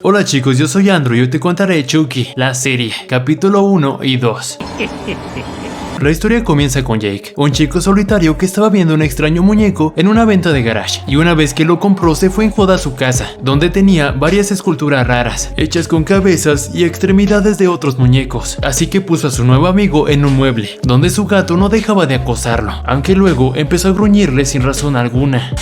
Hola chicos, yo soy Andrew y hoy te contaré Chucky, la serie, capítulo 1 y 2. La historia comienza con Jake, un chico solitario que estaba viendo un extraño muñeco en una venta de garage, y una vez que lo compró se fue en joda a su casa, donde tenía varias esculturas raras, hechas con cabezas y extremidades de otros muñecos, así que puso a su nuevo amigo en un mueble, donde su gato no dejaba de acosarlo, aunque luego empezó a gruñirle sin razón alguna.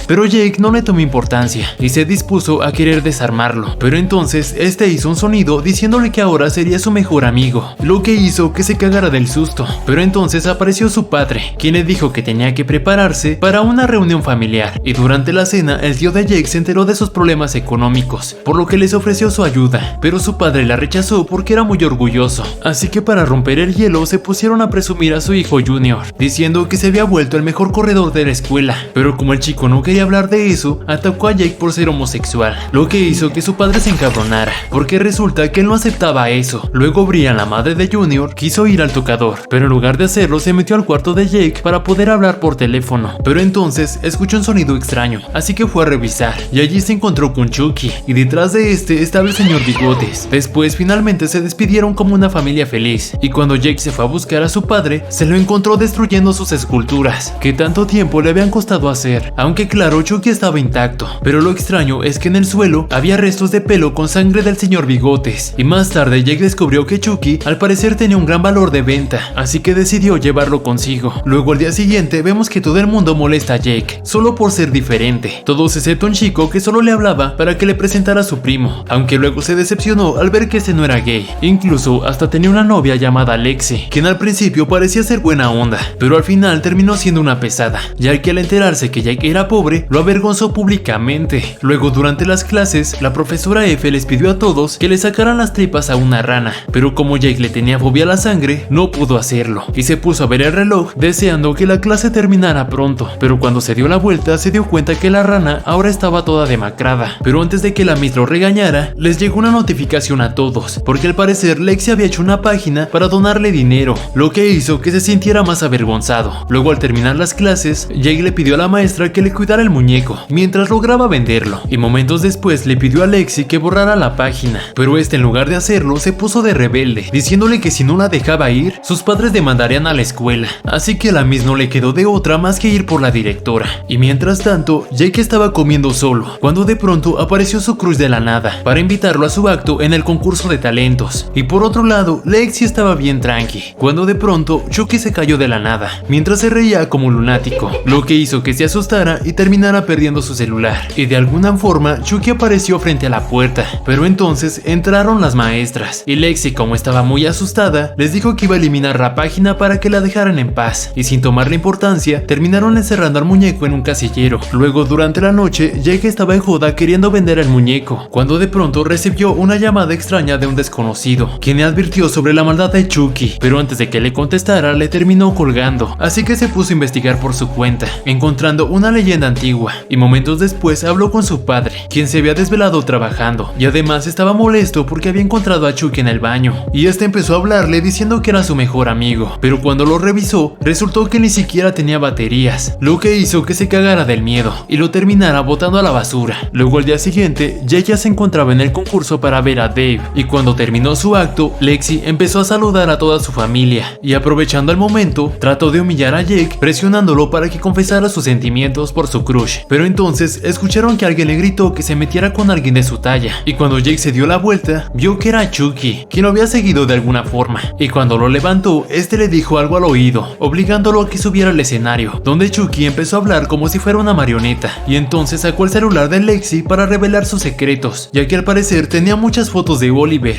Pero Jake no le tomó importancia y se dispuso a querer desarmarlo, pero entonces este hizo un sonido diciéndole que ahora sería su mejor amigo, lo que hizo que se cagara del susto. Pero entonces apareció su padre, quien le dijo que tenía que prepararse para una reunión familiar, y durante la cena el tío de Jake se enteró de sus problemas económicos, por lo que les ofreció su ayuda, pero su padre la rechazó porque era muy orgulloso, así que para romper el hielo se pusieron a presumir a su hijo Junior, diciendo que se había vuelto el mejor corredor de la escuela, pero como el chico no quería hablar de eso, atacó a Jake por ser homosexual, lo que hizo que su padre se encabronara, porque resulta que él no aceptaba eso. Luego Brian, la madre de Junior, quiso ir al tocador, pero en lugar de hacerlo se metió al cuarto de Jake para poder hablar por teléfono, pero entonces escuchó un sonido extraño, así que fue a revisar, y allí se encontró con Chucky, y detrás de este estaba el señor Bigotes. Después finalmente se despidieron como una familia feliz, y cuando Jake se fue a buscar a su padre, se lo encontró destruyendo sus esculturas, que tanto tiempo le habían costado hacer, aunque claro, Chucky estaba intacto, pero lo extraño es que en el suelo había restos de pelo con sangre del señor Bigotes, y más tarde Jake descubrió que Chucky al parecer tenía un gran valor de venta, así que decidió llevarlo consigo. Luego al día siguiente vemos que todo el mundo molesta a Jake, solo por ser diferente, todos excepto un chico que solo le hablaba para que le presentara a su primo, aunque luego se decepcionó al ver que ese no era gay, incluso hasta tenía una novia llamada Lexi, quien al principio parecía ser buena onda, pero al final terminó siendo una pesada, ya que al enterarse que Jake era pobre, lo avergonzó públicamente. Luego durante las clases, la profesora F les pidió a todos que le sacaran las tripas a una rana, pero como Jake le tenía fobia a la sangre, no pudo hacerlo, y se puso a ver el reloj deseando que la clase terminara pronto, pero cuando se dio la vuelta se dio cuenta que la rana ahora estaba toda demacrada. Pero antes de que la Miss lo regañara, les llegó una notificación a todos, porque al parecer Lexi había hecho una página para donarle dinero, lo que hizo que se sintiera más avergonzado. Luego al terminar las clases, Jake le pidió a la maestra que le cuidara el muñeco mientras lograba venderlo, y momentos después le pidió a Lexi que borrara la página, pero este en lugar de hacerlo se puso de rebelde, diciéndole que si no la dejaba ir, sus padres demandarían a la escuela, así que a la Miss no le quedó de otra más que ir por la directora. Y mientras tanto, Jake estaba comiendo solo, cuando de pronto apareció su crush de la nada, para invitarlo a su acto en el concurso de talentos, y por otro lado, Lexi estaba bien tranqui, cuando de pronto Chucky se cayó de la nada, mientras se reía como un lunático, lo que hizo que se asustara y terminara perdiendo su celular, y de alguna forma Chucky apareció frente a la puerta, pero entonces entraron las maestras, y Lexi, como estaba muy asustada, les dijo que iba a eliminar la página para que la dejaran en paz, y sin tomarle importancia, terminaron encerrando al muñeco en un casillero. Luego durante la noche, Jake estaba en joda queriendo vender el muñeco, cuando de pronto recibió una llamada extraña de un desconocido, quien le advirtió sobre la maldad de Chucky, pero antes de que le contestara, le terminó colgando, así que se puso a investigar por su cuenta, encontrando una leyenda antigua, y momentos después habló con su padre, quien se había desvelado trabajando, y además estaba molesto porque había encontrado a Chucky en el baño, y este empezó a hablarle diciendo que era su mejor amigo, pero cuando lo revisó, resultó que ni siquiera tenía baterías, lo que hizo que se cagara del miedo, y lo terminara botando a la basura. Luego al día siguiente, Jake ya se encontraba en el concurso para ver a Dave, y cuando terminó su acto, Lexi empezó a saludar a toda su familia, y aprovechando el momento, trató de humillar a Jake, presionándolo para que confesara sus sentimientos por su crush, pero entonces escucharon que alguien le gritó que se metiera con alguien de su talla, y cuando Jake se dio la vuelta, vio que era Chucky, quien lo había seguido de alguna forma, y cuando lo levantó, este le dijo algo al oído, obligándolo a que subiera al escenario, donde Chucky empezó a hablar como si fuera una marioneta, y entonces sacó el celular de Lexi para revelar sus secretos, ya que al parecer tenía muchas fotos de Oliver,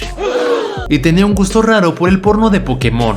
y tenía un gusto raro por el porno de Pokémon.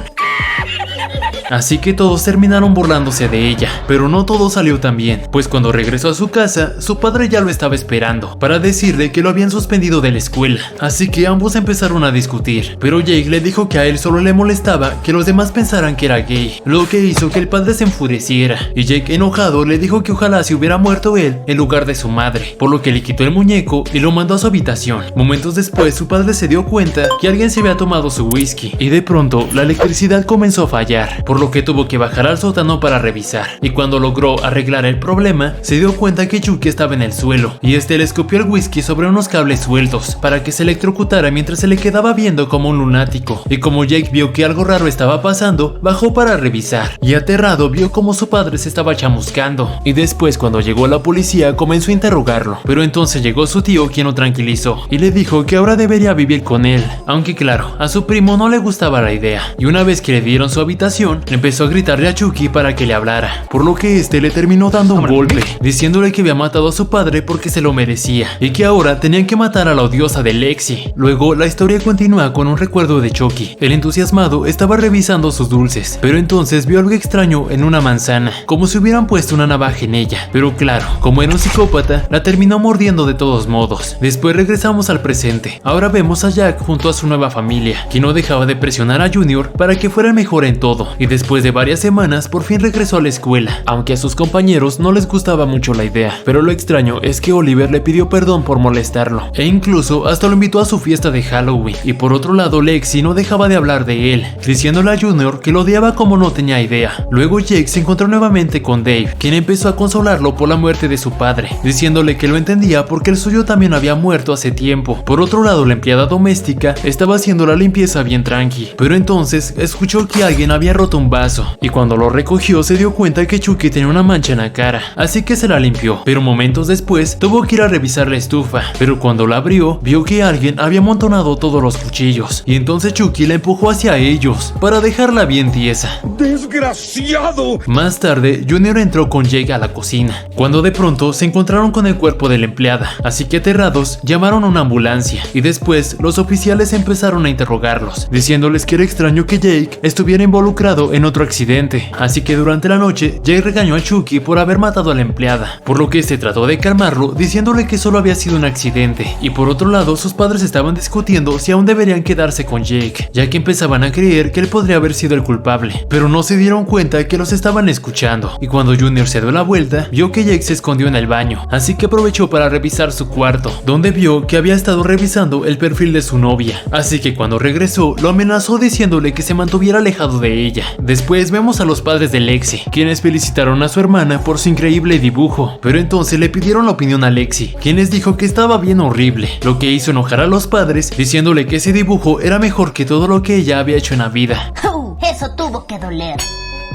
Así que todos terminaron burlándose de ella, pero no todo salió tan bien, pues cuando regresó a su casa, su padre ya lo estaba esperando, para decirle que lo habían suspendido de la escuela, así que ambos empezaron a discutir, pero Jake le dijo que a él solo le molestaba que los demás pensaran que era gay, lo que hizo que el padre se enfureciera, y Jake enojado le dijo que ojalá se hubiera muerto él en lugar de su madre, por lo que le quitó el muñeco y lo mandó a su habitación. Momentos después su padre se dio cuenta que alguien se había tomado su whisky, y de pronto la electricidad comenzó a fallar, por por lo que tuvo que bajar al sótano para revisar, y cuando logró arreglar el problema, se dio cuenta que Chucky estaba en el suelo, y le escupió el whisky sobre unos cables sueltos, para que se electrocutara mientras se le quedaba viendo como un lunático, y como Jake vio que algo raro estaba pasando, bajó para revisar, y aterrado vio como su padre se estaba chamuscando, y después cuando llegó la policía comenzó a interrogarlo, pero entonces llegó su tío quien lo tranquilizó, y le dijo que ahora debería vivir con él, aunque claro, a su primo no le gustaba la idea, y una vez que le dieron su habitación, empezó a gritarle a Chucky para que le hablara, por lo que le terminó dando un golpe, diciéndole que había matado a su padre porque se lo merecía, y que ahora tenían que matar a la odiosa de Lexi. Luego la historia continúa con un recuerdo de Chucky. El entusiasmado estaba revisando sus dulces, pero entonces vio algo extraño en una manzana, como si hubieran puesto una navaja en ella, pero claro, como era un psicópata, la terminó mordiendo de todos modos. Después regresamos al presente. Ahora vemos a Jack junto a su nueva familia, que no dejaba de presionar a Junior para que fuera mejor en todo, y después de varias semanas por fin regresó a la escuela, aunque a sus compañeros no les gustaba mucho la idea. Pero lo extraño es que Oliver le pidió perdón por molestarlo, e incluso hasta lo invitó a su fiesta de Halloween. Y por otro lado, Lexi no dejaba de hablar de él, diciéndole a Junior que lo odiaba como no tenía idea. Luego Jake se encontró nuevamente con Dave, quien empezó a consolarlo por la muerte de su padre, diciéndole que lo entendía porque el suyo también había muerto hace tiempo. Por otro lado, la empleada doméstica estaba haciendo la limpieza bien tranqui, pero entonces escuchó que alguien había roto un vaso, y cuando lo recogió se dio cuenta que Chucky tenía una mancha en la cara, así que se la limpió, pero momentos después tuvo que ir a revisar la estufa, pero cuando la abrió vio que alguien había amontonado todos los cuchillos, y entonces Chucky la empujó hacia ellos para dejarla bien tiesa. ¡Desgraciado! Más tarde, Junior entró con Jake a la cocina, cuando de pronto se encontraron con el cuerpo de la empleada, así que aterrados llamaron a una ambulancia, y después los oficiales empezaron a interrogarlos, diciéndoles que era extraño que Jake estuviera involucrado en otro accidente, así que durante la noche Jake regañó a Chucky por haber matado a la empleada, por lo que trató de calmarlo diciéndole que solo había sido un accidente, y por otro lado sus padres estaban discutiendo si aún deberían quedarse con Jake, ya que empezaban a creer que él podría haber sido el culpable, pero no se dieron cuenta que los estaban escuchando, y cuando Junior se dio la vuelta, vio que Jake se escondió en el baño, así que aprovechó para revisar su cuarto, donde vio que había estado revisando el perfil de su novia, así que cuando regresó lo amenazó diciéndole que se mantuviera alejado de ella. Después vemos a los padres de Lexi, quienes felicitaron a su hermana por su increíble dibujo, pero entonces le pidieron la opinión a Lexi, quienes dijo que estaba bien horrible, lo que hizo enojar a los padres diciéndole que ese dibujo era mejor que todo lo que ella había hecho en la vida. Eso tuvo que doler.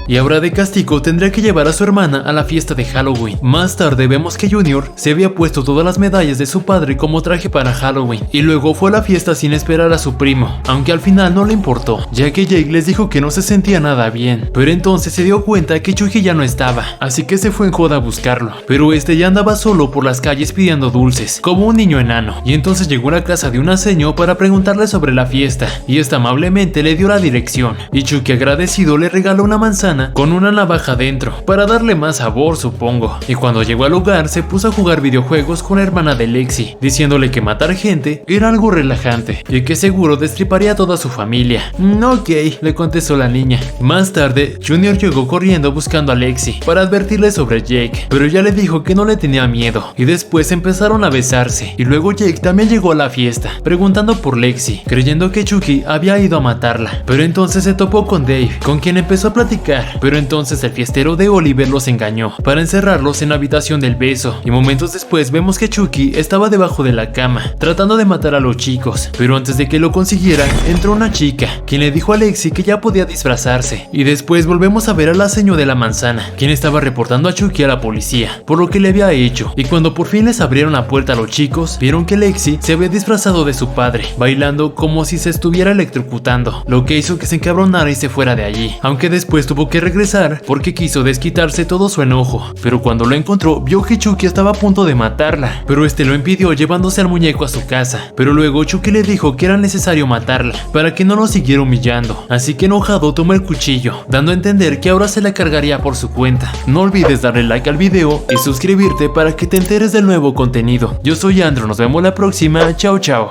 Y ahora de castigo tendría que llevar a su hermana a la fiesta de Halloween. Más tarde vemos que Junior se había puesto todas las medallas de su padre como traje para Halloween, y luego fue a la fiesta sin esperar a su primo, aunque al final no le importó, ya que Jake les dijo que no se sentía nada bien, pero entonces se dio cuenta que Chucky ya no estaba, así que se fue en joda a buscarlo, pero ya andaba solo por las calles pidiendo dulces, como un niño enano, y entonces llegó a la casa de una señora para preguntarle sobre la fiesta, y esta amablemente le dio la dirección, y Chucky agradecido le regaló una manzana con una navaja dentro, para darle más sabor supongo, y cuando llegó al lugar se puso a jugar videojuegos con la hermana de Lexi, diciéndole que matar gente era algo relajante, y que seguro destriparía a toda su familia. Ok, le contestó la niña. Más tarde, Junior llegó corriendo buscando a Lexi, para advertirle sobre Jake, pero ella le dijo que no le tenía miedo, y después empezaron a besarse, y luego Jake también llegó a la fiesta, preguntando por Lexi, creyendo que Chucky había ido a matarla, pero entonces se topó con Dave, con quien empezó a platicar, pero entonces el fiestero de Oliver los engañó para encerrarlos en la habitación del beso, y momentos después vemos que Chucky estaba debajo de la cama tratando de matar a los chicos, pero antes de que lo consiguieran entró una chica quien le dijo a Lexi que ya podía disfrazarse, y después volvemos a ver a la señora de la manzana, quien estaba reportando a Chucky a la policía por lo que le había hecho, y cuando por fin les abrieron la puerta a los chicos vieron que Lexi se había disfrazado de su padre, bailando como si se estuviera electrocutando, lo que hizo que se encabronara y se fuera de allí, aunque después tuvo que regresar porque quiso desquitarse todo su enojo, pero cuando lo encontró vio que Chucky estaba a punto de matarla, pero lo impidió llevándose al muñeco a su casa, pero luego Chucky le dijo que era necesario matarla para que no lo siguiera humillando, así que enojado tomó el cuchillo, dando a entender que ahora se la cargaría por su cuenta. No olvides darle like al video y suscribirte para que te enteres del nuevo contenido. Yo soy Andrew, nos vemos la próxima, chao chao.